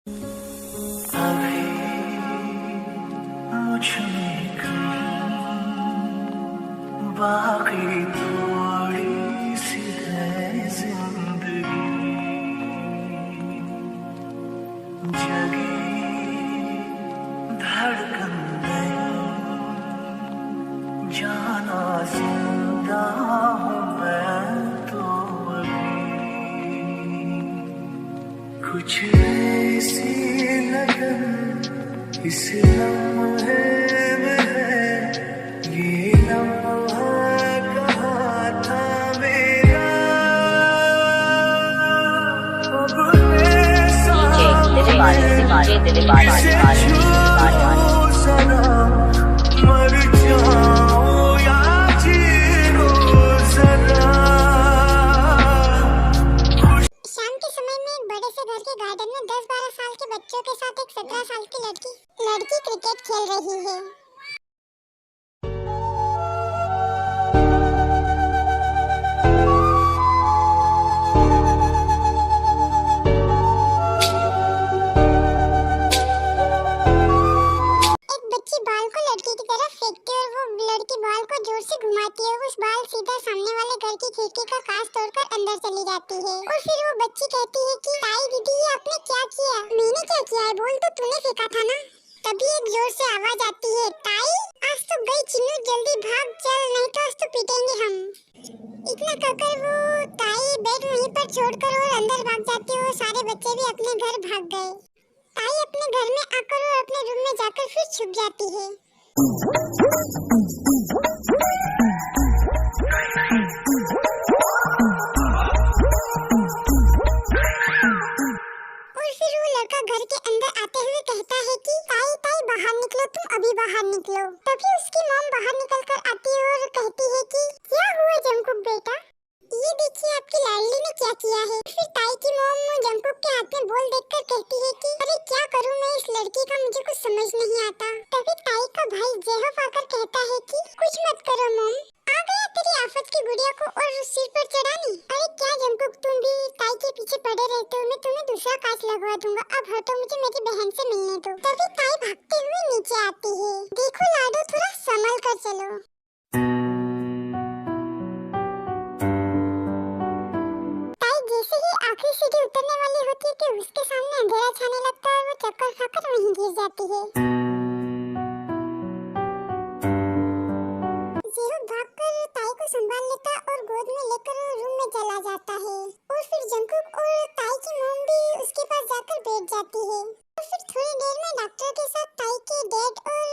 अभी मुझ में कहीं बाकी थोड़ी सी है जिंदगी, जगी धड़कन नहीं, जाना जिंदा हूँ मैं तो अभी, कुछ ऐसी लगन इस लम्हे में है, ये लम्हा कहाँ था मेरा, अब मैं किसे छूऊं सदा, मर जाऊं या जीऊं सदा। शाम के समय में एक बड़े से घर के गार्डन में 10-12 साल के बच्चों के साथ एक 17 साल की लड़की क्रिकेट खेल रही है। एक बच्ची बॉल को लड़की की तरफ फेंकती है और वो लड़की बॉल को जोर से घुमाती है। उस बॉल सीधा सामने वाले घर की खिड़की का कांच तोड़कर अंदर चली जाती है और फिर वो बच्ची कहती है कि ताई दीदी ये आपने क्या किया? मैंने क्या किया है? बॉल तो तूने फेंका था ना। तभी एक जोर से आवाज आती है, ताई आज तो गई चिन्नू, जल्दी भाग चल, नहीं तो आज तो पीटेंगे हम। इतना कहकर वो ताई बैग वहीं पर छोड़कर और अंदर भाग जाती है और सारे बच्चे भी अपने घर भाग गए। ताई अपने घर में आकर और अपने रूम में जाकर फिर छुप जाती है। और फिर वो लड़का घर के अंदर आते हुए कहता है कि ताई ताई बाहर निकलो, तुम अभी बाहर निकलो। तभी उसकी मॉम बाहर निकलकर आती है और कहती है कि क्या हुआ जंकुक बेटा, ये देखिए आपकी लाडली ने क्या किया है। फिर ताई की मॉम जंकुक के हाथ में बॉल देखकर कहती है कि अरे क्या करूं मैं इस लड़की का, मुझे कुछ समझ नहीं आता। तभी ताई का भाई जेहफ आकर कहता है कि कुछ मत करो मॉम, आ गया तेरी आफत की गुड़िया को और सिर पर चढ़ाने। अरे क्या जंकुक तुम भी ताई के पीछे पड़े रहते हो, मैं तुम्हें दूसरा कांच लगवा दूंगा, अब हटो, मुझे मेरी बहन से मिलने दो। तभी ताई भागते हुए नीचे आती है। देखो लाडो थोड़ा संभल कर चलो। ताई जैसे ही आखिरी सीढ़ी उतरने वाली होती है कि उसके सामने अंधेरा छाने लगता है और वो चक्कर खाकर वहीं गिर जाती है। जीरो भागकर ताई को संभाल लेता और गोद में लेकर रूम में चला जाता है और फिर जंकुक और ताई की मॉम भी उसके पास जाकर बैठ जाती है। और फिर थोड़ी देर में डॉक्टर के साथ ताई के डैड और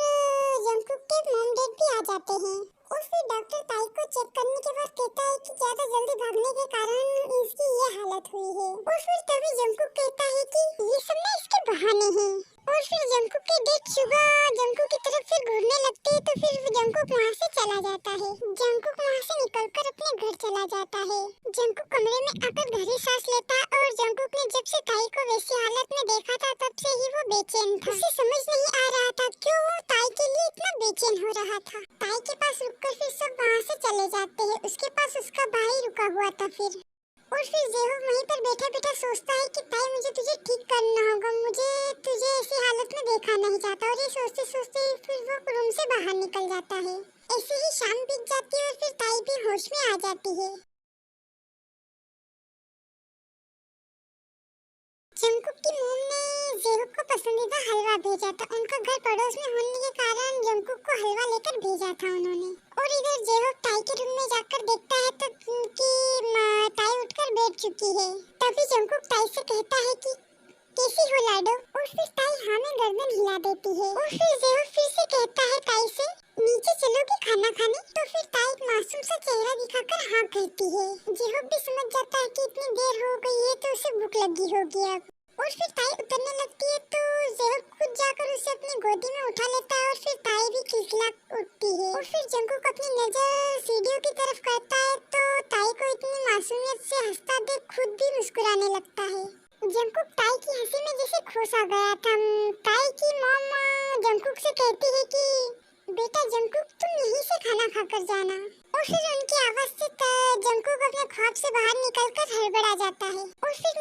जंकुक के मॉम डैड भी आ जाते हैं और फिर डॉक्टर ताई को चेक करने के बाद कहता है कि ज्यादा जल्दी भागने के कारण इसकी ये हालत हुई है। और फिर तभी जंकुक कहता है कि ये सब ना इसके बहाने हैं। और फिर जंकुक के डैड सुबह जंकुक की तरफ फिर घूरने लगते हैं तो फिर जंकुक वहाँ से चला जाता है। जंकुक वहाँ से निकलकर अपने घर चला जाता है। जंकुक कमरे में आकर गहरी सांस लेता है और जंकुक ने जब से ताई को वैसी हालत में देखा था तब से ही वो बेचैन था। उसे समझ नहीं आ रहा था क्यों वो ताई के लिए इतना बेचैन हो रहा था। ताई के पास रुककर फिर सब वहाँ से चले जाते हैं। उसके पास उसका भाई रुका हुआ था फिर। और फिर जेहो वहीं पर बैठा बैठा सोचता है कि ताई मुझे तुझे ठीक करना होगा, मुझे तुझे ऐसी हालत में देखा नहीं जाता। और ये सोचते सोचते फिर वो रूम से बाहर निकल जाता है। ऐसे ही शाम बीत जाती है और फिर ताई भी होश में आ जाती है। जंकुक की मॉम ने जेहुक को पसंदीदा हलवा भेजा था। उनका घर पड़ोस में होने के कारण जंकुक को हलवा लेकर भेजा था उन्होंने। और इधर जेहुक ताई के रूम में जाकर देखता है तो कि ताई उठकर बैठ चुकी है। तभी जंकुक ताई से कहता है कि कैसी हो लाडो? और फिर ताई हाँ में गर्दन हिला देती है। और फिर जेहुक फिर से कहता है ताई से नीचे चलोगी खाना खाने? तो फिर ताई एक मासूम सा चेहरा दिखाकर हाँ कहती है। जेहुक भी समझ जाता है कि इतनी देर हो गई है तो उसे भूख लगी होगी अब। और फिर ताई उतरने लगती है तो जेहुक खुद जाकर उसे अपनी गोदी में उठा लेता है और फिर ताई भी खिलखिला उठती है। और फिर जंकुक अपनी नजर सीढ़ियों की तरफ करता है तो ताई को इतनी मासूमियत से हंसता देख खुद भी मुस्कुराने लगता है। जंकुक ताई की हंसी में जैसे खोस आ गया था। ताई की मॉम जंकुक से कहती है कि बेटा जंकुक तुम यहीं से खाना खाकर जाना। और फिर उनकी आवाज से जंकुक अपने ख्वाब से बाहर निकलकर हड़बड़ा जाता है। और फिर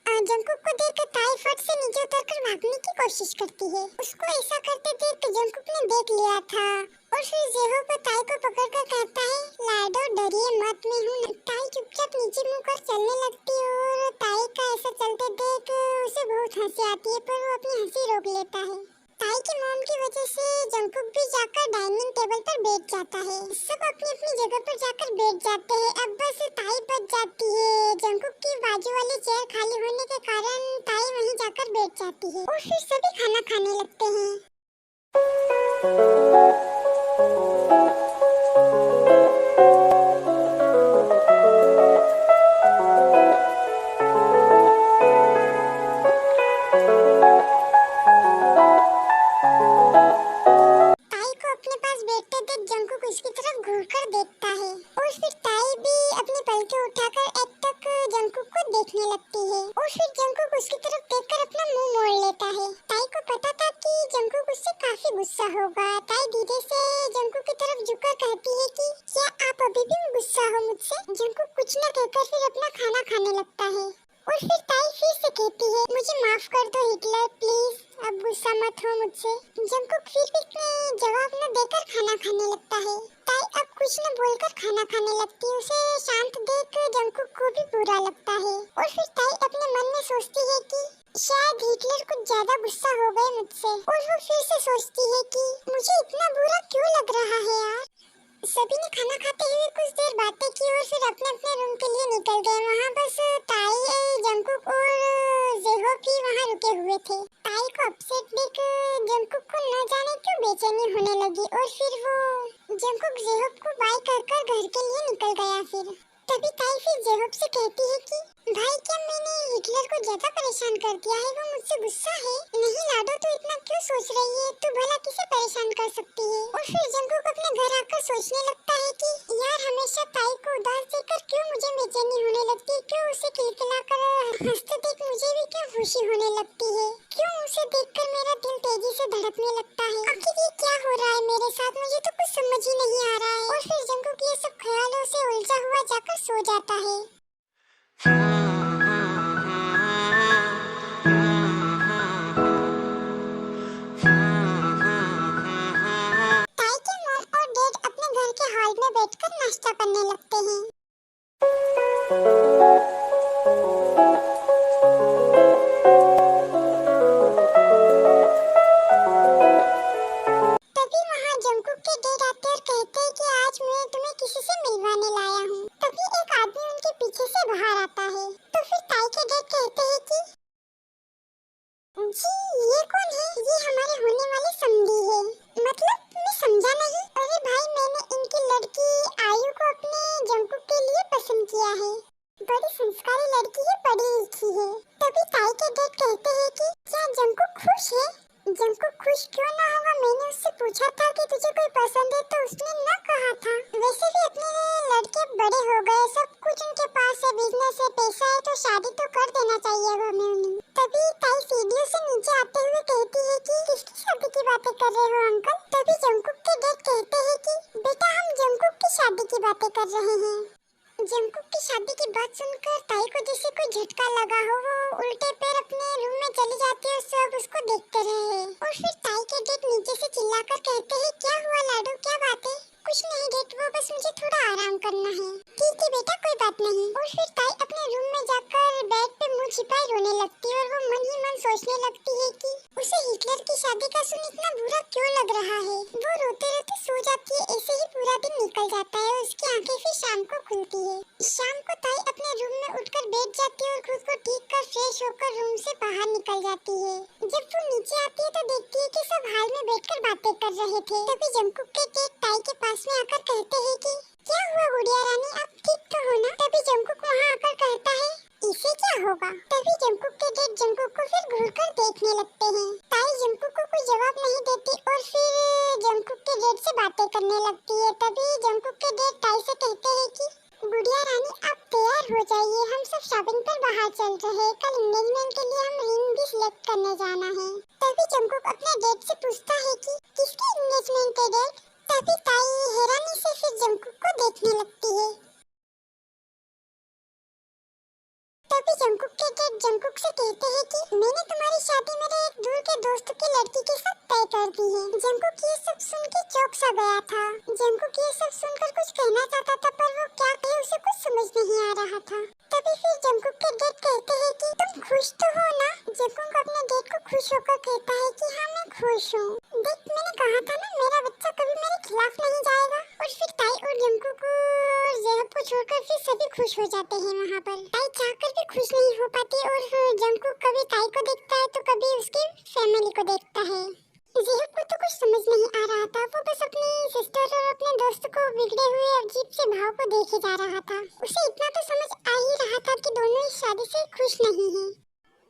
जंकुक को देखकर ताई फट से नीचे उतरकर भागने की कोशिश करती है। उसको ऐसा करते देख जंकुक ने देख लिया था और फिर जेहो को ताई को पकड़कर कहता है, लाडो डरिए मत, मैं हूँ। ताई चुपचाप नीचे मुँह कर चलने लगती है और ताई का ऐसा चलते देख उसे बहुत हंसी आती है, पर वो अपनी हंसी रोक लेता है। ताई की मॉम की वजह से जंकुक भी जाकर डाइनिंग टेबल पर बैठ जाता है। सब अपनी अपनी जगह पर जाकर बैठ जाते हैं। अब बस ताई बच जाती है। जंकुक की बाजू वाली चेयर खाली होने के कारण ताई वहीं जाकर बैठ जाती है और फिर सभी खाना खाने लगते हैं। उसकी तरफ घूरकर देखता है और फिर ताई भी अपनी पलकें उठाकर एक टक जंकुक को देखने लगती है और फिर जंकुक उसकी तरफ देखकर अपना मुंह मोड़ लेता है। ताई को पता था कि जंकुक उससे काफी गुस्सा होगा। ताई धीरे से जंकुक की तरफ झुककर कहती है कि क्या आप अभी भी गुस्सा हो मुझसे? जंकुक कुछ न कहकर फिर अपना खाना खाने लगता है और फिर ताई फिर से कहती है, मुझे माफ कर दो हिटलर, प्लीज अब गुस्सा मत हो मुझसे। जंकुक फिर भी जवाब न देकर खाना खाने लगता है। ताई अब कुछ न बोलकर खाना खाने लगती है। उसे शांत देख जंकुक को भी बुरा लगता है और फिर ताई अपने मन में सोचती है कि शायद हिटलर कुछ ज्यादा गुस्सा हो गए मुझसे। और वो फिर से सोचती है कि मुझे इतना बुरा क्यों लग रहा है यार। सभी ने खाना खाते हुए कुछ देर बातें की और फिर अपने अपने रूम के लिए निकल गए। वहाँ बस ताई, जंकुक और जेहो भी वहाँ रुके हुए थे। ताई को अपसेट देख जंकुक को न जाने क्यों बेचैनी होने लगी और फिर वो जंकुक जेहो को बाय कर घर के लिए निकल गया। फिर तभी ताई फिर जेहो से कहती है कि भाई क्या मैंने हिटलर को ज्यादा परेशान कर दिया है? वो मुझसे गुस्सा है? नहीं लाडो, तू इतना क्यों सोच रही है? तू भला किसे परेशान कर सकती है? और फिर जंकुक अपने घर आकर सोचने लगता है कि यार हमेशा ताई को उदास देखकर क्यों मुझे बेचैनी होने लगती है? क्यों उसे खिलखिलाकर हंसते देख मुझे भी क्यों खुशी होने लगती है? क्यों उसे देखकर मेरा दिल तेजी से धड़कने लगता है? आखिर ये क्या हो रहा है मेरे साथ? मुझे तो कुछ समझ ही नहीं आ रहा है। और फिर जंकुक ये सब ख्यालों से उलझा हुआ जाकर सो जाता है। हॉल में बैठकर नाश्ता करने लगते हैं। तभी वहाँ जंकुक के डैड आते और कहते हैं कि आज मैं तुम्हें किसी से मिलवाने लाया हूँ। तभी एक आदमी उनके पीछे से बाहर आता है। तो फिर ताई के डैड कहते हैं कि जी ये कौन है? ये हमारे होने वाले समधी है। मतलब मैं समझा नहीं। अरे भाई, मैंने इनकी लड़की आयु को अपने जंकुक के लिए पसंद किया है। बड़ी संस्कारी लड़की है, पढ़ी लिखी है। तभी ताई के डैड कहते हैं कि क्या जंकुक खुश है? जंकुक खुश क्यों ना होगा? मैंने उससे पूछा था कि तुझे कोई पसंद है तो उसने न कहा था। वैसे भी अपने लड़के बड़े हो गए, सब कुछ उनके पास है, बिजनेस है, पैसा है, तो शादी तो कर देना चाहिए अब हमें उन्हें। तभी ताई सीढ़ियों से नीचे आते हुए कहती है कि किसकी शादी की बातें कर रहे हो अंकल? तभी जंकुक के डैड कहते हैं कि बेटा हम जंकुक की शादी की बातें कर रहे हैं। जंकुक की शादी की बात सुनकर ताई को जैसे कोई झटका लगा हो। वो उल्टे पैर अपने रूम में चली जाती है और सब उसको देखते रहे। और फिर ताई के डैड नीचे से चिल्लाकर कहते हैं, क्या हुआ लाडो, क्या बात है? कुछ नहीं डैड, वो बस मुझे थोड़ा आराम करना है। ठीक है बेटा, कोई बात नहीं। और फिर ताई अपने रूम में जाकर बेड पे मुंह छिपाए रोने लगती है और वो मन ही मन सोचने लगती है कि उसे हिटलर की शादी का सुन इतना बुरा क्यों लग रहा है। वो रोते रोते सो जाती है। ऐसे ही पूरा दिन निकल जाता है। उसकी आंखें फिर शाम को खुलती है। शाम को ताई अपने रूम में उठकर बैठ जाती है और खुद को ठीक कर फ्रेश होकर रूम से बाहर निकल जाती है। जब वो नीचे आती है तो देखती है कि सब हाल में बैठकर बातें कर रहे थे। तभी जंकुक के डैड ताई के पास में आकर कहते हैं कि क्या हुआ गुड़िया रानी, आप ठीक तो हो ना? तभी जंकुक वहाँ आकर कहता है, इसे क्या होगा? तभी जंकुक के डैड जंकुक को फिर घूरकर देखने लगते हैं। ताई जंकुक को कोई जवाब नहीं देती और फिर जंकुक के डैड से बातें करने लगती है। तभी जंकुक के डैड ताई से कहते हैं कि गुड़िया रानी आप तैयार हो जाइए, हम सब शॉपिंग पर बाहर चल रहे हैं। कल एंगेजमेंट के लिए हम रिंग भी सिलेक्ट करने जाना है। तभी जंकुक अपने डैड से पूछता है कि किसकी एंगेजमेंट है डैड? तभी ताई हैरानी से फिर जंकुक को देखने लगती है। तभी जंकुक के डैड जंकुक से कहते हैं कि मैंने तुम्हारी शादी मेरे एक दूर के दोस्त की लड़की के साथ तय कर दी है। जंकुक ये सब सुन के चौंक सा गया था। जंकुक ये सब सुनकर कुछ कहना चाहता था पर वो क्या कहे उसे कुछ समझ नहीं आ रहा था। तभी फिर जंकुक के डैड कहते हैं कि तुम खुश तो हो ना। जंकुक अपने डैड को खुश होकर कहता है कि हाँ मैं खुश हूँ। देख मैंने कहा था ना मेरा बच्चा कभी मेरे खिलाफ नहीं जाएगा। और फिर ताई और जंकुक और जेहब को छोड़कर फिर सभी खुश हो जाते हैं वहाँ पर। ताई चाहकर भी खुश नहीं हो पाती और जंकुक कभी ताई को देखता है तो कभी उसकी फैमिली को देखता है। जेहब को तो कुछ समझ नहीं आ रहा था। वो बस अपनी सिस्टर और अपने दोस्त को बिगड़े हुए अजीब से भाव को देखे जा रहा था। उसे इतना तो समझ आ ही रहा था कि दोनों इस शादी से खुश नहीं हैं।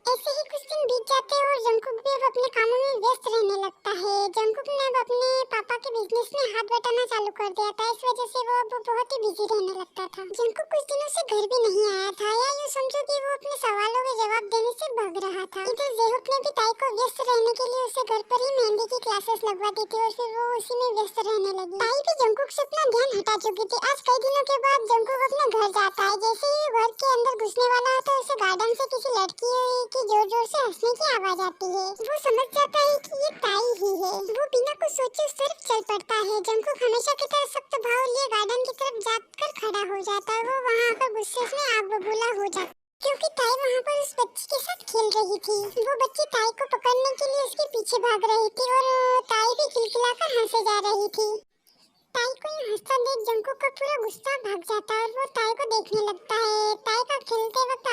ऐसे ही कुछ दिन बीत जाते हैं और जंकुक भी अब अपने कामों में व्यस्त रहने लगता है। जंकुक ने अब अपने पापा के बिजनेस में हाथ बटाना चालू कर दिया था। इस वजह से वो अब बहुत ही बिजी रहने लगता था। जंकुक कुछ दिनों से घर भी नहीं आया था या यूँ समझो कि वो अपने सवालों के जवाब देने से भाग रहा था। इधर जेहब ने भी ताई को व्यस्त रहने के लिए उसे घर पर ही मेहंदी की क्लासेस लगवा दी थी और फिर वो उसी में व्यस्त रहने लगी। ताई भी जंकुक से अपना ध्यान हटा चुकी थी। आज कई दिनों के बाद जंकुक अपने घर जाता है। जैसे ही घर के अंदर घुसने वाला होता है उसे गार्डन से किसी लड़की की जोर जोर से हंसने की आवाज आती है। वो समझ जाता है कि ये ताई ही है। वो बिना कुछ सोचे उस तरफ चल पड़ता है। जंकुक हमेशा की तरह सख्त भाव लिए गार्डन की तरफ जाकर खड़ा हो जाता है। वो वहाँ आकर गुस्से में आग बबूला हो जाता क्योंकि ताई वहाँ पर उस बच्ची के साथ खेल रही थी। वो बच्ची ताई को पकड़ने के लिए उसके पीछे भाग रही थी और ताई भी खिलखिलाकर हंसे जा रही थी। ताई को ये हंसता देख जंकुक का पूरा गुस्सा भाग जाता है और वो ताई को देखने लगता है। ताई का खेलते वक्त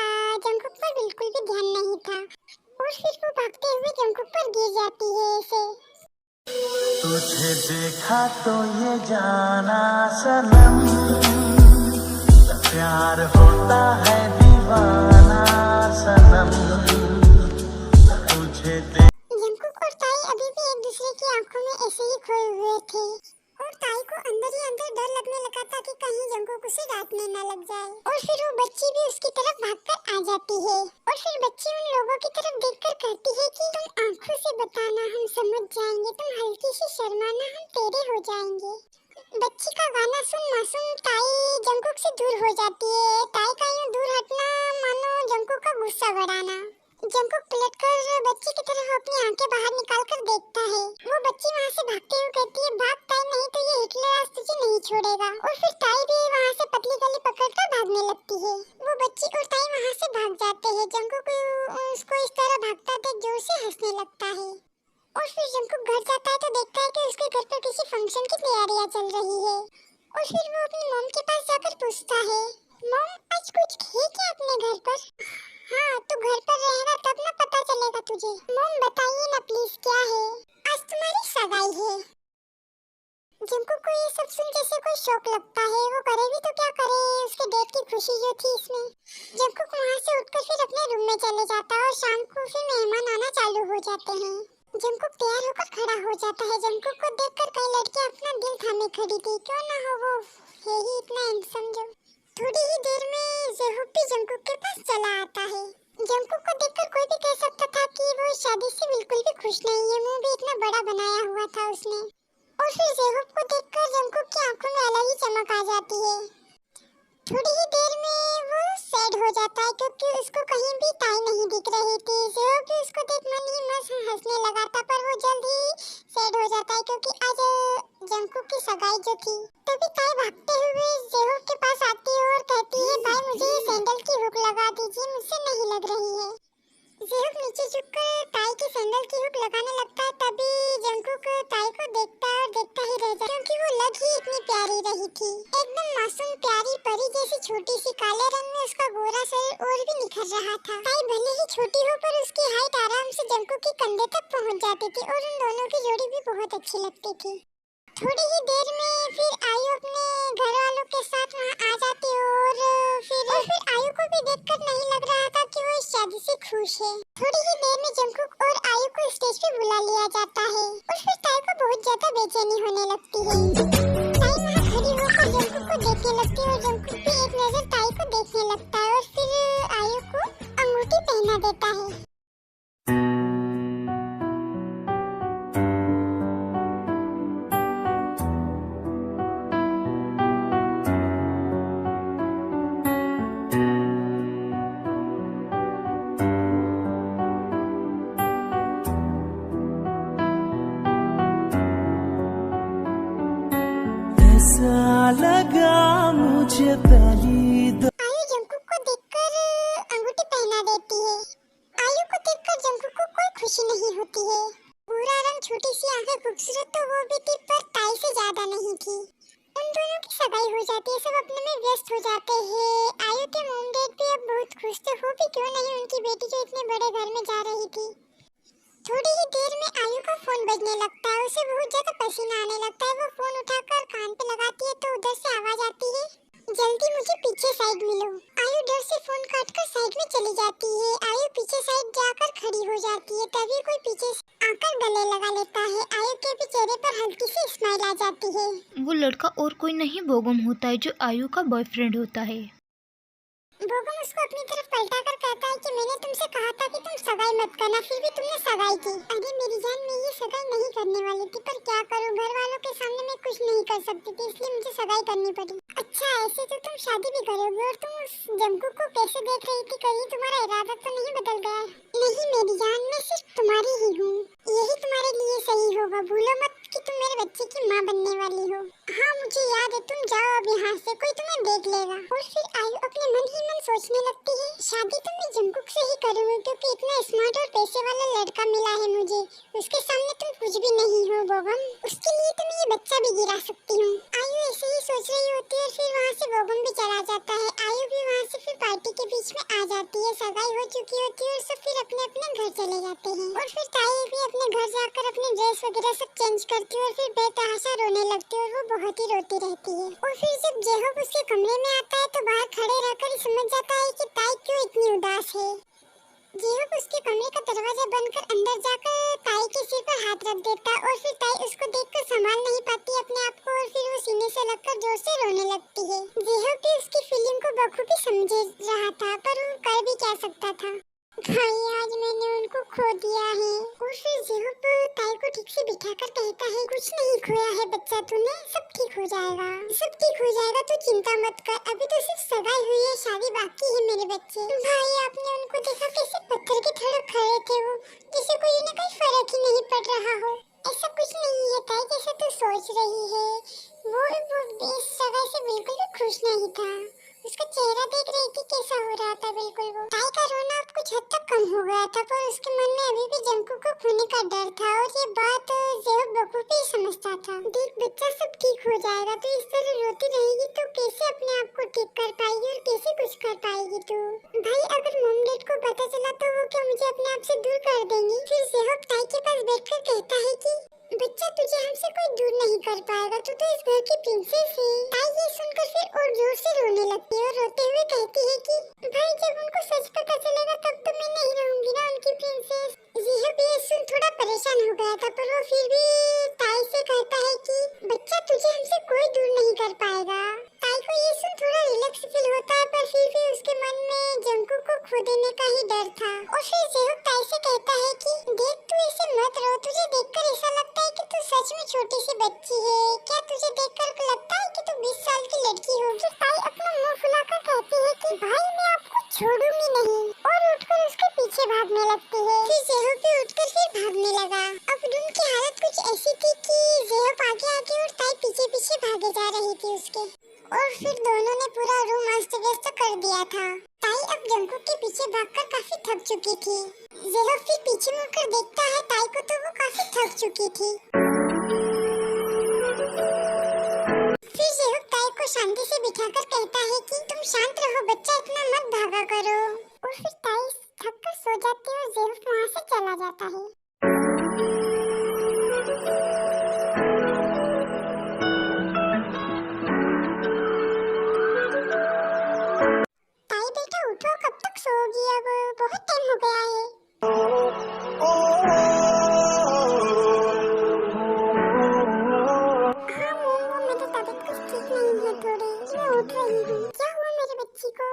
जंकुक पर बिल्कुल भी ध्यान नहीं था और फिर वो भागते हुए जंकुक पर गिर जाती है। ऐसे तुझे देखा तो ये जाना सनम, प्यार होता है दीवाना सनम, तुझे जंकुक और ताई अभी भी एक दूसरे की आंखों में ऐसे ही खोए हुए थे और ताई को अंदर ही अंदर डर लगने लगा था कि कहीं जंकुक उसे डांटने न लग जाए। और फिर वो बच्ची भी उसकी तरफ भागकर आ जाती है और फिर बच्ची उन लोगों की तरफ देखकर कहती है कि तुम आंखों से बताना हम समझ जाएंगे, तुम हल्की सी शर्माना हम तेरे हो जाएंगे। बच्ची का गाना सुन मासूम ताई जंकुक से दूर हो जाती है। ताई का यूं दूर हटना मानो जंकुक का गुस्सा बढ़ाना। जंकुक पलटकर बच्ची की तरफ अपनी आंखें बाहर निकालकर देखता है। वो बच्ची वहाँ से भागते हुए कहती है भाग ताई नहीं तो ये हिटलर आज तुझे नहीं छोड़ेगा। और फिर ताई भी वहाँ से पतली गली पकड़कर भागने लगती है। वो बच्ची और ताई वहाँ से भाग जाते हैं। जंकुक उसको इस तरह भागता देख जोर से हंसने लगता है और फिर जंकुक घर जाता है तो देखता है कि उसके घर पर किसी फंक्शन की तैयारियां चल रही है। और फिर वो अपनी मॉम के पास जाकर पूछता है मॉम आज कुछ है क्या अपने घर पर? हाँ तू घर पर रहेगा तब ना पता चलेगा तुझे। मॉम बताइए ना प्लीज क्या है? आज तुम्हारी सगाई है। जंकुक को ये सब सुन जैसे कोई शौक लगता है। वो करे भी तो क्या करे, उसके डेट की खुशी जो थी इसमें। जंकुक वहाँ से उठकर फिर अपने रूम में चले जाता है और शाम को फिर मेहमान आना चालू हो जाते हैं। जंकुक तैयार होकर खड़ा हो जाता है। जंकुक को देखकर कई लड़कियां अपना दिल थामे खड़ी थी। क्यों ना हो वो है ही इतना हैंडसम जो। थोड़ी ही देर में जेहब भी जंकुक के पास चला आता है। जंकुक को देखकर कोई भी कह सकता था कि वो इस शादी से बिल्कुल भी खुश नहीं है। मुंह भी इतना बड़ा बनाया हुआ था उसने। और फिर जेहब को देखकर जंकुक की आंखों में अलग ही चमक आ जाती है। थोड़ी ही देर में वो सैड हो जाता है क्योंकि उसको कहीं भी ताई नहीं दिख रही थी। जेहब भी उसको देख मन ही मन हंसने लगा था पर वो जल्द ही सैड हो जाता है क्योंकि आज जंकुक की सगाई जो थी। तभी ताई भागते हुए जेहब के पास आती है और कहती है भाई मुझे ये सैंडल की हुक लगा दीजिए, मुझसे नहीं लग रही है। जेहब नीचे झुककर ताई की सैंडल की हुक लगाने लगता है। तभी जंकुक ताई को देखता है और देखता ही रह जाता है क्योंकि वो लग ही इतनी प्यारी रही थी। एकदम मासूम प्यारी परी जैसी छोटी सी, काले रंग में उसका गोरा शरीर और भी निखर रहा था। ताई भले ही छोटी हो पर उसकी हाइट आराम से जंकुक के कंधे तक पहुंच जाती थी और उन दोनों की जोड़ी भी बहुत अच्छी लगती थी। थोड़ी ही देर में फिर आयु अपने घर वालों के साथ वहाँ आ जाती है और फिर आयु को भी देखकर नहीं लग रहा था कि वो इस शादी से खुश है। थोड़ी ही देर में जंकुक और आयु को स्टेज पे बुला लिया जाता है और फिर ताई को बहुत ज्यादा बेचैनी होने लगती है। ताई वहाँ खड़ी होकर जंकुक को देखने लगती है और जंकुक भी एक नजर ताई को देखने लगता है और फिर आयु को अंगूठी पहना देता है। लगा मुझे पहली आयु जंकुक को देखकर अंगूठी पहना देती है। आयु को देखकर जंकुक को कोई खुशी नहीं होती है। भूरा रंग, छोटी सी आंखें, खूबसूरत तो वो भी थी पर ताई से ज्यादा नहीं थी। उन दोनों की सगाई हो जाती है, सब अपने में व्यस्त हो जाते हैं। आयु के मॉम डैड भी अब बहुत खुश थे, वो भी क्यों नहीं उनकी बेटी जो इतने बड़े घर में जा रही थी। थोड़ी ही देर में आयु का फोन बजने लगता है, उसे बहुत ज्यादा पसीना आने लगता है। वो फोन उठाकर कान पे लगाती है तो उधर से आवाज आती है, जल्दी मुझे पीछे साइड मिलो। आयु डर से फोन काटकर साइड में चली जाती है। आयु पीछे साइड जाकर खड़ी हो जाती है, तभी कोई पीछे से आकर गले लगा लेता है। आयु के भी चेहरे पर हल्की सी स्माइल आ जाती है। वो लड़का और कोई नहीं बोगम होता है, जो आयु का बॉयफ्रेंड होता है। बोगम उसको अपनी तरफ पलटाकर कहता है कि मैंने तुमसे कहा था कि तुम सगाई मत करना, फिर भी तुमने सगाई की। अरे मेरी जान, मैं ये सगाई नहीं करने वाली थी, पर क्या करूं, घर वालों के सामने मैं कुछ नहीं कर सकती थी, इसलिए मुझे सगाई करनी पड़ी। अच्छा, ऐसे तो तुम शादी भी करोगे, और तुम उस जंकुक को कैसे देख रही थी, कहीं तुम्हारा इरादा तो नहीं बदल गया? नहीं मेरी जान, मैं सिर्फ तुम्हारी ही हूँ, यही तुम्हारे लिए सही होगा। भूलो मत कि तुम मेरे बच्चे की माँ बनने वाली हो। हाँ मुझे याद है, तुम जाओ अब यहाँ से, कोई तुम्हें देख लेगा। और फिर आयु अपने मन ही मन सोचने लगती है, शादी तो मैं जंकुक से ही करूँगी, क्योंकि इतना स्मार्ट और पैसे वाला लड़का मिला है मुझे। उसके सामने तुम कुछ भी नहीं हो बोगम, उसके लिए तो मैं ये बच्चा भी गिरा सकती हूँ। आयु ऐसे ही सोच रही होती है, फिर वहाँ से बोगम भी चला जाता है। आयु भी वहाँ से फिर पार्टी के बीच में आ जाती है। सगाई हो चुकी होती है और सब फिर अपने अपने घर चले जाते हैं। और फिर ताई भी अपने घर जाकर अपने ड्रेस वगैरह सब चेंज करती है और फिर बेतहाशा रोने लगती है, और वो बहुत ही रोती रहती है। और फिर जब जेहोब उसके कमरे में आता है तो बाहर खड़े रहकर ही समझ जाता है कि ताई क्यों इतनी उदास है। जेहोब उसके कमरे का दरवाजा बंद कर अंदर जाकर ताई के सिर पर हाथ रख देता है, और फिर ताई उसको देखकर संभाल नहीं पाती अपने आप को, और फिर वो सीने से लगकर जोर से रोने लगती है। जेहोब भी उसकी फीलिंग को बखूबी समझ रहा था, पर वो कर भी क्या सकता था। भाई आज मैंने उनको खो दिया है। और फिर जेहोब ताई को ठीक से बिठाकर कहता है, कुछ नहीं खोया है बच्चा तूने, सब ठीक हो जाएगा, सब ठीक हो जाएगा, तू चिंता मत कर, अभी तो सिर्फ सगाई हुई है, शादी बाकी है मेरे बच्चे। भाई आपने उनको देखा कैसे पत्थर की तरह खड़े थे, वो जैसे कोई उन्हें कोई फर्क ही नहीं पड़ रहा हो। ऐसा कुछ नहीं है ताई जैसा तू सोच रही है, वो इस सगाई से बिल्कुल भी खुश नहीं था। उसका चेहरा देख रही थी कैसा हो रहा था, बिल्कुल वो। ताई का रोना अब कुछ हद तक कम हो गया था, पर उसके मन में अभी भी जंकुक को खोने का डर था, और ये बात जेहोब बखूबी समझता था। देख बच्चा, सब ठीक हो जाएगा, तो इस तरह रोती रहेगी तो कैसे अपने आप को ठीक कर पाएगी और कैसे कुछ कर पाएगी तू? भाई अगर मॉम डैड को पता चला तो वो क्या मुझे अपने आप से दूर कर देंगी? फिर जेहोब ताई के पास बैठकर कहता है कि बच्चा, तुझे हमसे कोई दूर नहीं कर पाएगा, तू तो इस घर की प्रिंसेस है। ताई ये सुनकर फिर और जोर से रोने लगती है और रोते हुए कहती है कि भाई जब उनको सच पता चलेगा तब तो मैं नहीं रहूंगी ना उनकी प्रिंसेस। जेहोब ये सुन थोड़ा परेशान हो गया था, पर वो फिर भी ताई से कहता है कि बच्चा, तुझे हमसे कोई दूर नहीं कर पाएगा। ताई को ये सुन थोड़ा रिलैक्स फील होता है, पर फिर भी उसके मन में जंकुक को खो देने का ही डर था। और फिर जेहोब ताई से कहता है कि देख, तू ऐसे मत रो, तुझे देखकर ऐसा लगता है कि तू सच में छोटी सी बच्ची है। क्या तुझे देखकर लगता है कि तू 20 साल की लड़की हो? फिर ताई अपना मुंह फुलाकर कहती है कि भाई मैं आपको छोड़ूंगी नहीं, और उठकर उसके पीछे भागने लगती है। फिर जेहोब भी उठकर फिर भागने लगा। अब रूम की हालत कुछ ऐसी थी कि जेहोब आगे आगे और ताई पीछे पीछे भागे जा रही थी उसके, और फिर दोनों ने पूरा रूम अस्त व्यस्त कर दिया था। ताई अब जंकुक के पीछे भागकर काफी थक चुकी थी। जेहोब फिर पीछे मुड़कर देखता है ताई को, तो वो काफी थक चुकी थी। फिर जेहोब ताई को शांति से बिठाकर कहता है कि तुम शांत रहो बच्चा, इतना मत भागा करो। और फिर ताई थक कर सो जाती है और जेहोब वहाँ से चला जाता है। ताई बेटा उठो, कब तक सोओगी? अब बहुत टाइम हो गया है। हाँ मोमो, मेरी तबीयत कुछ ठीक नहीं है थोड़ी, मैं उठ रही हूँ। क्या हुआ मेरी बच्ची को?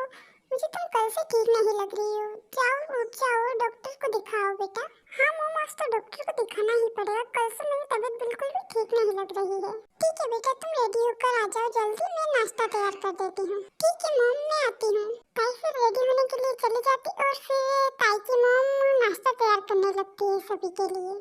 मुझे तुम कल से ठीक नहीं लग रही हो। जाओ उठ जाओ, डॉक्टर को दिखाओ बेटा। हाँ मोम, आज तो डॉक्टर को दिखाना ही पड़ेगा, कल से मेरी तबीयत बिल्कुल भी ठीक नहीं लग रही है। ठीक है बेटा, तुम रेडी होकर आ जाओ जल्दी, मैं नाश्ता तैयार कर देती हूँ। ठीक है मॉम, मैं आती हूँ। ताई फिर रेडी होने के लिए चली जाती और फिर ताई की मॉम नाश्ता तैयार करने लगती है सभी के लिए।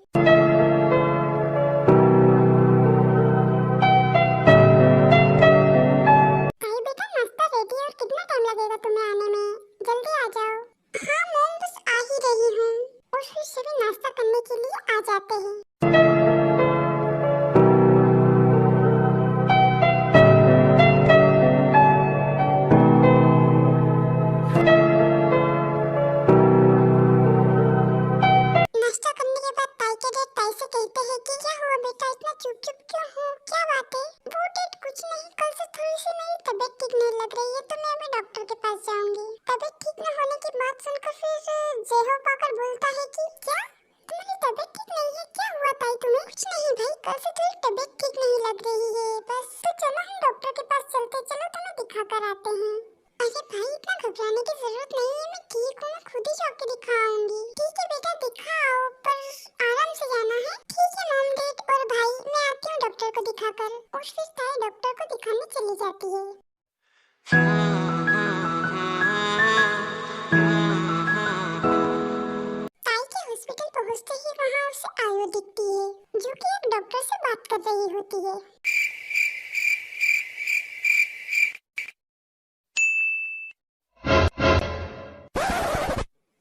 जल्दी आ जाओ। हाँ मॉम, बस आ ही रही हूँ। और फिर सभी नाश्ता करने के लिए आ जाते हैं। नाश्ता करने के बाद ताई के डैड ताई से कहते हैं कि क्या हुआ बेटा, इतना चुप चुप क्यों हो, क्या बात है? वो डैड कुछ नहीं, कल से थोड़ी सी मेरी तबीयत ठीक नहीं लग रही है, तो मैं अभी डॉक्टर के पास जाऊंगी। तबीयत ठीक न होने की बात सुनकर फिर जेहो पाकर बोलता है कि क्या तुम्हारी तबीयत ठीक नहीं है, क्या हुआ ताई तुम्हें? कुछ नहीं भाई, कल से थोड़ी तबीयत ठीक नहीं लग रही है बस। तो चलो हम डॉक्टर के पास चलते, चलो तुम्हें दिखा कर आते हैं। अरे भाई इतना घबराने की जरूरत नहीं है, मैं ठीक हूँ, मैं खुद ही जाके दिखाऊंगी। ठीक है बेटा दिखाओ, पर आराम से जाना है। ठीक है मॉम डैड और भाई, मैं आती हूँ डॉक्टर को दिखाकर। और फिर ताई डॉक्टर को दिखाने चली जाती है। ताई के हॉस्पिटल पहुँचते ही वहाँ उसे आयु दिखती है, जो कि एक डॉक्टर से बात कर रही होती है।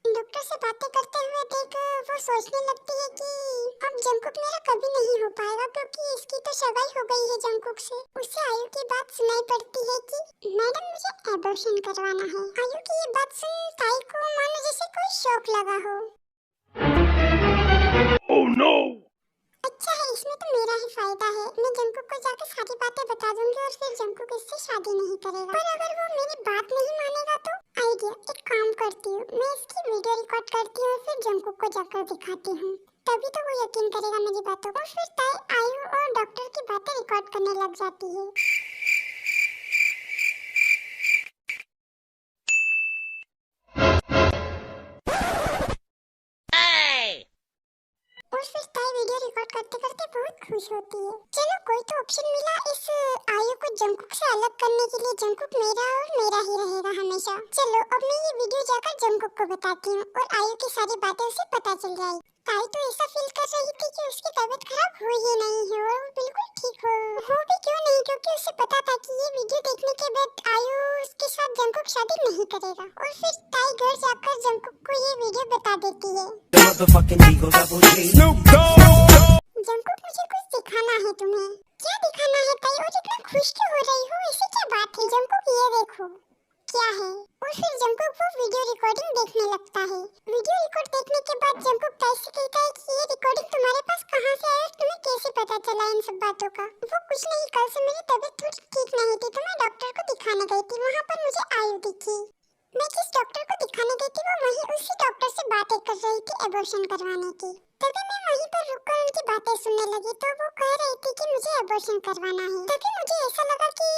डॉक्टर से बातें करते हुए देख वो सोचने लगती है कि अब जंकुक मेरा कभी नहीं हो पाएगा, क्योंकि इसकी तो सगाई हो गई है जंकुक से। उसे आयु की बात सुनाई पड़ती है कि मैडम मुझे एबॉर्शन करवाना है। आयु की ये बात सुन ताई को मानो जैसे कोई शौक लगा हो। Oh no! अच्छा है, इसमें तो मेरा ही फायदा है। मैं जंकुक को जाकर सारी बातें बता दूंगी और फिर जंकुक इससे शादी नहीं करेगा। पर अगर वो मेरी बात नहीं मानेगा तो आइडिया, एक काम करती हूँ, मैं इसकी वीडियो रिकॉर्ड करती हूँ और फिर जंकुक को जाकर दिखाती हूँ, तभी तो वो यकीन करेगा मेरी बातों को। फिर ताई आयु और डॉक्टर की बातें रिकॉर्ड करने लग जाती है। और फिर ताई वीडियो रिकॉर्ड करते करते बहुत खुश होती है। चलो कोई तो ऑप्शन मिला इस आयु को जंकुक से अलग करने के लिए। जंकुक मेरा और मेरा ही रहेगा हमेशा। चलो अब मैं ये वीडियो जाकर जंकुक को बताती हूँ और आयु की सारी बातें उसे पता चल जाएगी। ताई तो ऐसा फील कर रही थी कि उसकी तबीयत खराब हो ही नहीं है और वो बिल्कुल ठीक हो भी क्यों नहीं, क्योंकि उसे पता था कि ये वीडियो देखने के बाद आयु उसके साथ जंकुक शादी नहीं करेगा। और फिर ताई घर जाकर जंकुक को ये वीडियो बता देती है। जंकुक मुझे कुछ दिखाना है तुम्हें। क्या दिखाना है ताई, और इतना खुश क्यों हो रही हो, ऐसी क्या बात है? जंकुक ये देखो क्या है। और फिर जंकुक वो वीडियो रिकॉर्डिंग देखने लगता है। वीडियो रिकॉर्ड देखने के बाद जंकुक ताई से कहता है कि ये रिकॉर्डिंग तुम्हारे पास कहाँ से आई और तुम्हें कैसे पता चला इन सब बातों का? वो कुछ नहीं, कल से मेरी तबीयत थोड़ी ठीक नहीं थी तो मैं डॉक्टर को दिखाने गई थी, वहाँ पर मुझे आयु दिखी। मैं जिस डॉक्टर को दिखाने गई थी वो वहीं उसी डॉक्टर से बातें कर रही थी एबॉर्शन करवाने की। तभी मैं वहीं पर रुककर उनकी बातें सुनने लगी तो वो कह रही थी कि मुझे एबॉर्शन करवाना है। तभी मुझे ऐसा लगा कि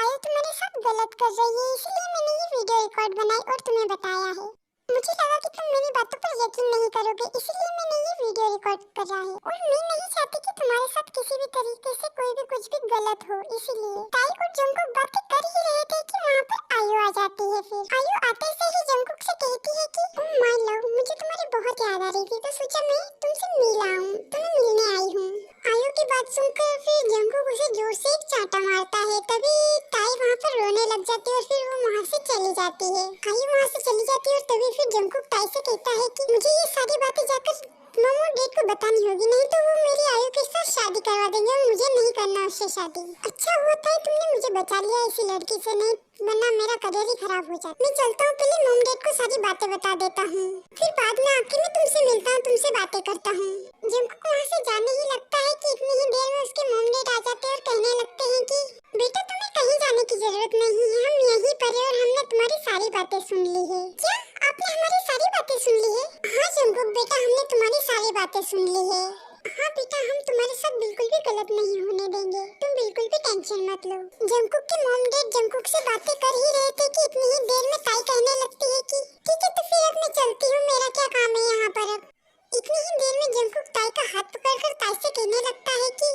आयु तुम्हारे साथ गलत कर रही है, इसलिए मैंने ये वीडियो रिकॉर्ड बनाई और तुम्हें बताया है। मुझे लगा कि तुम मेरी बातों पर यकीन नहीं करोगे, इसलिए मैंने ये वीडियो रिकॉर्ड करा है। और मैं नहीं चाहती कि तुम्हारे साथ किसी भी तरीके से कोई भी कुछ भी गलत हो, इसीलिए। ताई और जंकुक बातें कर ही रहे थे कि वहाँ पर आयु आ जाती है। फिर आयु आते से ही जंकुक से कहती है कि ओह माय लव, मुझे तुम्हारी बहुत याद आ रही थी तो सोचा मैं तुमसे मिल आऊं, तुम्हें मिलने आई हूँ। आयु की बात सुनकर फिर जंकुक उसे जोर से एक चांटा मारता है। तभी ताई वहाँ पर रोने लग जाती है और फिर वो वहाँ से चली जाती है। आयु वहाँ से चली जाती है और तभी फिर जंकुक ताई से कहता है कि मुझे ये सारी बातें जाकर मॉम और डैड को बतानी होगी, नहीं तो वो मेरी आयु के साथ शादी करवा देंगे और मुझे नहीं करना उससे शादी। अच्छा हुआ था तुमने मुझे बचा लिया इसी लड़की से, नहीं वरना मेरा करियर ही खराब हो जाता। मैं चलता हूँ, पहले मॉम डैड को सारी बातें बता देता हूँ, फिर बाद में आके मैं तुमसे मिलता हूँ, तुमसे बातें करता हूँ। जंकुक वहाँ से जाने ही लगता है कि इतनी ही देर में उसके मॉम डैड आ जाते हैं और कहने लगते हैं कि बेटा तुम्हें कहीं जाने की जरूरत नहीं है, हम यहीं पर हैं और हमने तुम्हारी सारी बातें सुन ली है। क्या आपने हमारी सारी बातें सुन ली है? हाँ जंकुक बेटा, हमने तुम्हारी सारी बातें सुन ली है। हाँ बेटा, हम तुम्हारे साथ बिल्कुल भी गलत नहीं होने देंगे, तुम बिल्कुल भी टेंशन मत लो। जंकुक के मॉम डैड जंकुक से बातें कर ही रहे थे कि इतनी ही देर में ताई कहने लगती है कि ठीक है तो फिर अब मैं चलती हूँ, मेरा क्या काम है यहाँ पर। अब इतनी ही देर में जंकुक ताई का हाथ पकड़कर ताई से कहने लगता है कि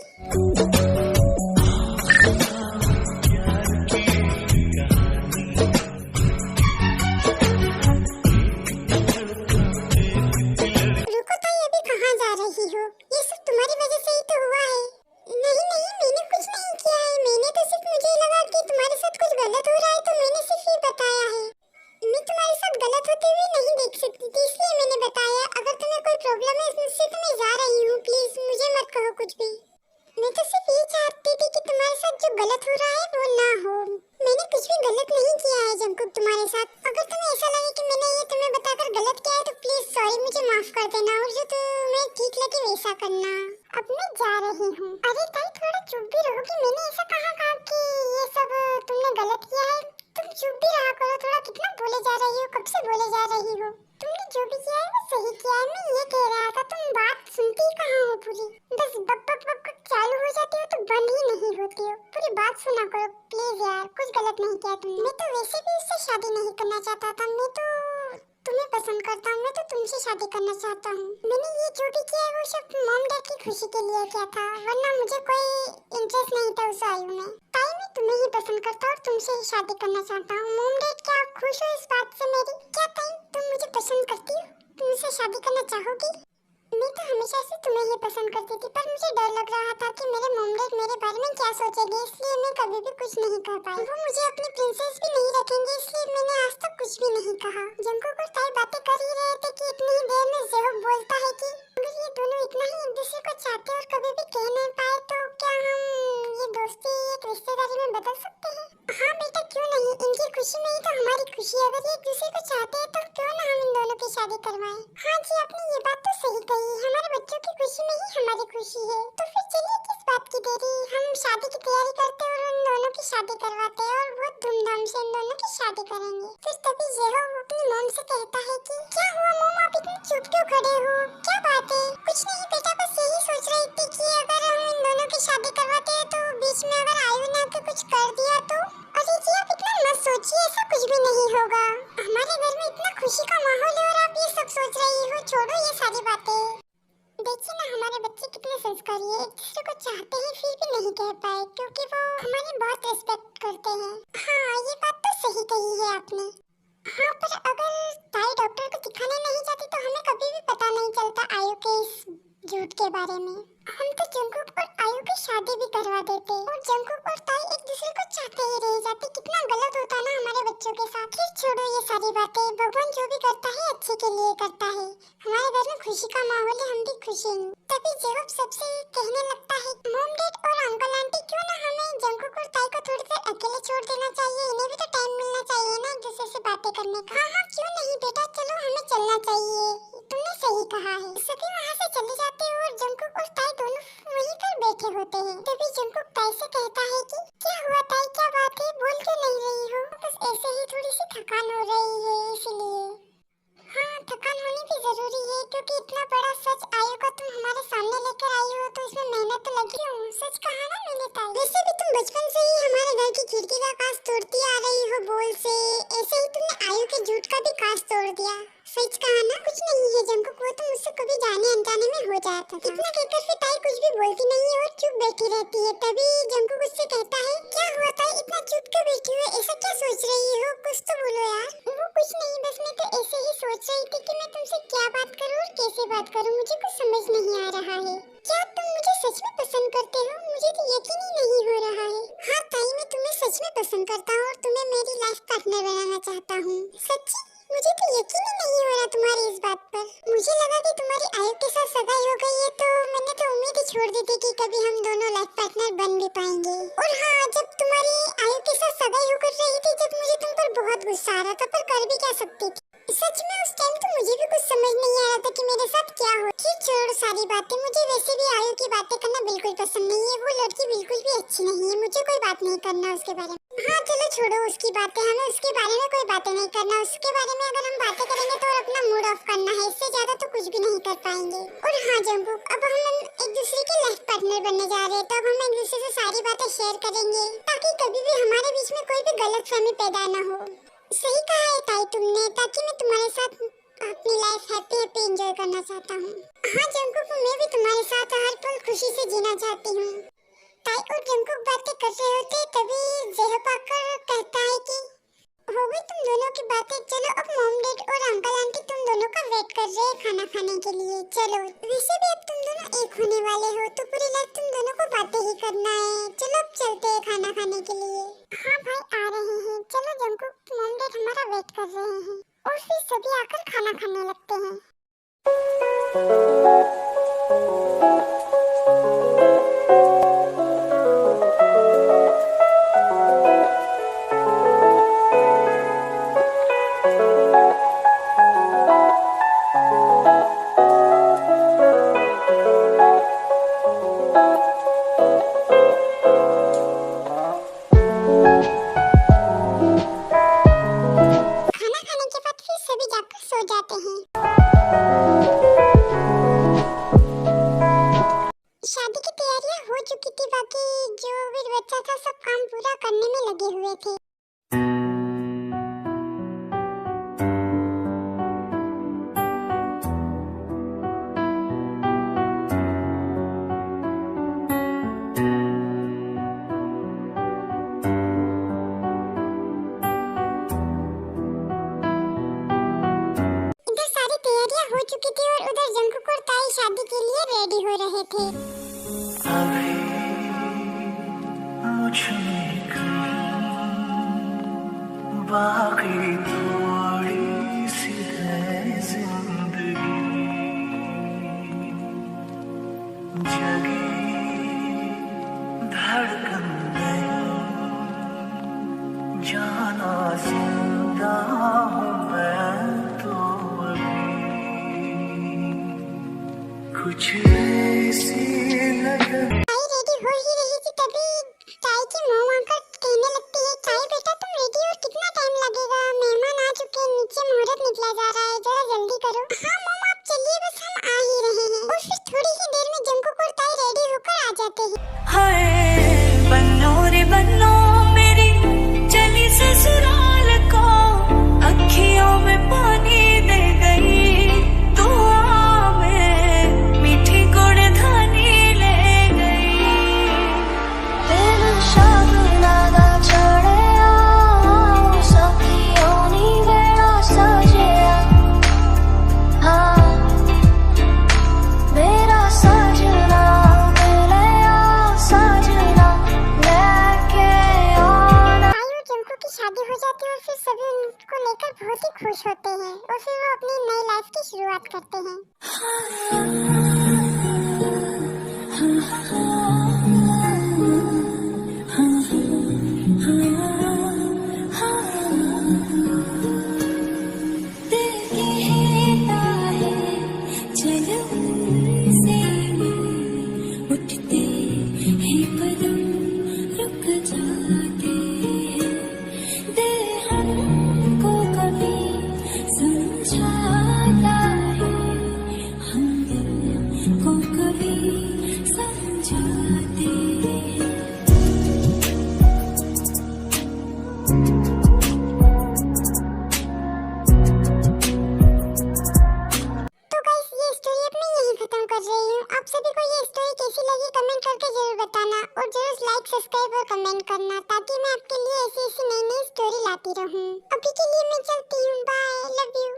ये सब तुम्हारी वजह से ही तो हुआ है। नहीं नहीं, मैंने कुछ नहीं किया है, मैंने तो सिर्फ मुझे लगा कि तुम्हारे साथ कुछ गलत हो रहा है तो मैंने सिर्फ ये बताया है। मैं तुम्हारे साथ गलत होते हुए नहीं देख सकती थी, इसलिए मैंने बताया। अगर तुम्हें कोई प्रॉब्लम है मुझसे तो मैं जा रही हूँ, प्लीज मुझे मत कहो कुछ भी। मैं तो सिर्फ ये चाहती थी कि तुम्हारे साथ जो गलत हो रहा है वो ना हो। मैंने कुछ भी गलत नहीं किया है जंकुक तुम्हारे साथ। अगर तुम्हें ऐसा लगे कि मैंने ये तुम्हें बताकर गलत किया है तो प्लीज सॉरी, मुझे माफ कर देना और जो तुम्हें ठीक लगे वैसा करना। अब मैं जा रही हूँ। अरे ताई थोड़ा चुप भी रहो कि मैंने ऐसा कहा कि ये सब तुमने गलत किया है। तुम चुप भी रहा करो थोड़ा, कितना बोले जा रही हो, कब से बोले जा रही हो। तुमने जो भी किया है वो सही किया है, मैं ये कह रहा था। तुम बात सुनती कहाँ हो पूरी, बस बक बक बक बक चालू हो जाती हो तो बंद ही नहीं होती हो। पूरी बात सुना करो प्लीज यार, कुछ गलत नहीं किया तुमने। मैं तो वैसे भी उससे शादी नहीं करना चाहता था, मैं तो तुम्हें पसंद करता हूँ, मैं तो तुमसे शादी करना चाहता हूँ। मैंने ये जो भी किया है वो सब मॉम डैड की खुशी के लिए किया था, वरना मुझे कोई इंटरेस्ट नहीं था उस आयु में। ताई मैं तुम्हें ही पसंद करता और तुमसे ही शादी करना चाहता हूँ। मॉम डैड क्या आप खुश हो इस बात से मेरी? क्या ताई तुम मुझे पसंद करती हो, तुमसे शादी करना चाहोगी? मैं तो हमेशा से तुम्हें ही पसंद करती थी, पर मुझे डर लग रहा था कि मेरे मॉम डैड मेरे बारे में क्या सोचेंगे, इसलिए मैं कभी भी कुछ नहीं कर पाई। वो मुझे अपनी प्रिंसेस भी नहीं रखेंगे, इसलिए मैंने आज तक कुछ भी नहीं कहा। जंकुक और ताई बातें कर ही रहे थे कि इतनी ही देर में ज़ेहोब बोलता है कि अगर ये दोनों इतना ही एक दूसरे को चाहते और कभी भी कह नहीं पाए तो क्या हम ये दोस्ती एक रिश्तेदारी में बदल सकते हैं? हाँ बेटा क्यों नहीं, इनकी खुशी में ही तो हमारी खुशी है। अगर ये एक दूसरे को चाहते हैं तो क्यों ना हम इन दोनों की शादी करवाएं। हाँ जी आपने ये बात तो सही कही, हमारे बच्चों की खुशी में ही हमारी खुशी है। तो फिर चलिए किस बात की देरी, हम शादी की तैयारी करते और उन दोनों की शादी करवाते हैं और बहुत धूमधाम से इन दोनों की शादी करेंगे। फिर तभी ज़ेहोब अपनी मॉम से कहता है कि क्या हुआ मॉम, आप इतने चुप क्यों खड़े हो, क्या बात है? कुछ नहीं बेटा, बस यही सोच रही थी कि अगर हम इन दोनों की शादी करवाते हैं तो बीच में अगर आयु ने आके कुछ कर दिया तो। अरे जी आप इतना मत सोचिए, ऐसा कुछ भी नहीं होगा। हमारे घर में इतना खुशी का माहौल है और आप ये सब सोच रही हो, छोड़ो ये सारी बातें। देखिए ना हमारे बच्चे कितने संस्कारी है, एक दूसरे को चाहते हैं फिर भी नहीं कह पाए क्योंकि वो हमारी बहुत रिस्पेक्ट करते हैं। हाँ ये बात तो सही कही है आपने। हाँ पर अगर ताई डॉक्टर को दिखाने नहीं जाती तो हमें कभी भी पता नहीं चलता आयु के इस झूठ के बारे में। हम तो जंकुक और आयु की शादी भी करवा देते और जंकुक और ताई एक दूसरे को चाहते ही रह जाते। कितना गलत होता ना हमारे बच्चों के साथ। फिर छोड़ो ये सारी बातें, भगवान जो भी करता है अच्छे के लिए करता है। हमारे घर में खुशी का माहौल है, हम भी खुश हैं। तभी ज़ेहोब सबसे कहने लगता है मॉम डैड और अंकल आंटी क्यों ना हमें जंकुक और ताई को थोड़ी देर अकेले छोड़ देना चाहिए, इन्हें भी तो टाइम मिलना चाहिए ना एक दूसरे से बातें करने का। हाँ हाँ क्यों नहीं बेटा, चलो हमें चलना चाहिए, तुमने सही कहा है। सभी वहाँ से चले जाते हैं और जंकुक और ताई दोनों वहीं पर बैठे होते हैं। तभी जंकुक ताई से कहता है कि क्या हुआ ताई, क्या बात है, बोल क्यों नहीं रही हो? बस ऐसे ही थोड़ी सी थकान हो रही है इसलिए। हाँ थकान होनी भी जरूरी है क्योंकि इतना बड़ा सच आयु का तुम हमारे सामने लेकर आई हो तो इसमें मेहनत तो लगी हो। सच कहा ना मैंने ताई। वैसे भी तुम बचपन से ही हमारे घर की खिड़की का कांच तोड़ती आ रही हो बोल से, ऐसे ही तुमने आयु के झूठ का भी कांच तोड़ दिया। सच कहा ना? कुछ नहीं है जंकुक, वो तो मुझसे कभी जाने अनजाने में हो जाता था। इतना कहकर फिर ताई कुछ भी बोलती नहीं है और चुप बैठी रहती है। तभी जंकुक उससे कहता है क्या हुआ ताई, इतना चुप क्यों बैठी हो, ऐसा क्या सोच रही हो, कुछ तो बोलो यार। वो कुछ नहीं, बस मैं तो ऐसे ही सोच रही थी कि मैं तुमसे क्या बात करूं और कैसे बात करूं, मुझे कुछ समझ नहीं आ रहा है। क्या तुम मुझे सच में पसंद करते हो? मुझे तो यकीन ही नहीं हो रहा है। हाँ ताई मैं तुम्हें सच में पसंद करता हूँ और तुम्हें मेरी लाइफ पार्टनर बनाना चाहता हूँ। सच्ची? मुझे तो यकीन ही नहीं हो रहा तुम्हारी इस बात पर। मुझे लगा कि तुम्हारी आयु के साथ सगाई हो गई है तो मैंने तो उम्मीद ही छोड़ दी थी कि कभी हम दोनों लाइफ पार्टनर बन भी पाएंगे। और हाँ जब तुम्हारी आयु के साथ सगाई होकर रही थी जब मुझे तुम पर बहुत गुस्सा आ रहा था, पर कर भी क्या सकती थी। सच में उस टाइम तो मुझे भी कुछ समझ नहीं आ रहा था कि मेरे साथ क्या हो। ठीक छोड़ो सारी बातें, मुझे वैसे भी आयु की बातें करना बिल्कुल पसंद नहीं है। वो लड़की बिल्कुल भी अच्छी नहीं है, मुझे कोई बात नहीं करना उसके बारे में। हाँ चलो छोड़ो उसकी बातें, हमें उसके बारे में कोई बातें नहीं करना। उसके बारे में अगर हम बातें करेंगे तो अपना मूड ऑफ करना है, इससे ज्यादा तो कुछ भी नहीं कर पाएंगे। और हाँ जंकुक अब हम एक दूसरे के लाइफ पार्टनर बनने जा रहे हैं, तब हम एक दूसरे से सारी बातें शेयर करेंगे ताकि कभी भी हमारे बीच में कोई भी गलतफहमी पैदा न हो। सही कहा है ताई तुमने, ताकि मैं तुम्हारे साथ अपनी लाइफ हैप्पी हैप्पी एंजॉय करना चाहता हूँ। हाँ जंकुक मैं भी तुम्हारे साथ हर पल खुशी से जीना चाहती हूँ। ताई और जंकुक बातें कर रहे होते तभी ज़ेहोब आकर कहता है कि हो गई तुम दोनों की बातें, चलो अब मॉम डैड और अंकल आंटी तुम दोनों का वेट कर रहे हैं खाना खाने के लिए। चलो वैसे भी अब तुम दोनों एक होने वाले हो तो पूरी रात तुम दोनों को बातें ही करना है। चलो अब चलते हैं खाना खाने के लिए। हाँ भाई आ रहे हैं। चलो जंकुक मॉम डैड हमारा वेट कर रहे हैं और फिर सभी आकर खाना खाने लगते हैं। खाना खाने के बाद फिर सभी जाकर सो जाते हैं। शादी की तैयारियां हो चुकी थी, बाकी जो भी बच्चा था सब काम पूरा करने में लगे हुए थे। इधर सारी तैयारियां हो चुकी थी और उधर जंकुक और ताई शादी के लिए रेडी हो रहे थे। अभी मुझ में कहीं बाकी थोड़ी सी है जिंदगी, जगी धड़कन नहीं, जाना जिंदा हूँ मैं तो अभी, कुछ ऐसी लगन। ताई रेडी हो ही रही थी तभी ताई की मॉम आकर कहने लगती है, ताई बेटा तुम रेडी हो, कितना टाइम लगेगा? मेहमान आ चुके हैं, नीचे मुहूर्त निकला जा रहा है, जरा जल्दी करो। हाँ मॉम आप चलिए, बस हम आ ही रहे हैं। और फिर थोड़ी ही देर में जंकुक और ताई रेडी होकर आ जाते हैं। हाय बन्नो रे बन्नो मेरी चली ससुराल को, अखियों में पानी दे गई दुआ में, मीठी गुड़ धानी ले गई। तेरे शागुनागा चढ़या सखियों नी वेड़ा सजया, हाँ मेरा सजना मिलया सजना लेके आना। ताई और जंकुक की शादी हो जाती है और फिर सभी उनको लेकर बहुत ही खुश होते हैं और फिर वो अपनी नई लाइफ की शुरुआत करते हैं। उठते ही कदम रुक जाते हैं, दिल हमको कभी समझाता है, हम दिल को कभी समझाते हैं। तो गाइस ये स्टोरी अब मैं यहीं खत्म कर रही हूँ। आप सभी को ये स्टोरी कैसी लगी कमेंट करके जरूर बताना और जरूर लाइक सब्सक्राइब और कमेंट करना, ताकि मैं आपके लिए ऐसी ऐसी नई नई स्टोरी लाती रहूँ। अभी के लिए मैं चलती हूँ, बाय, लव यू।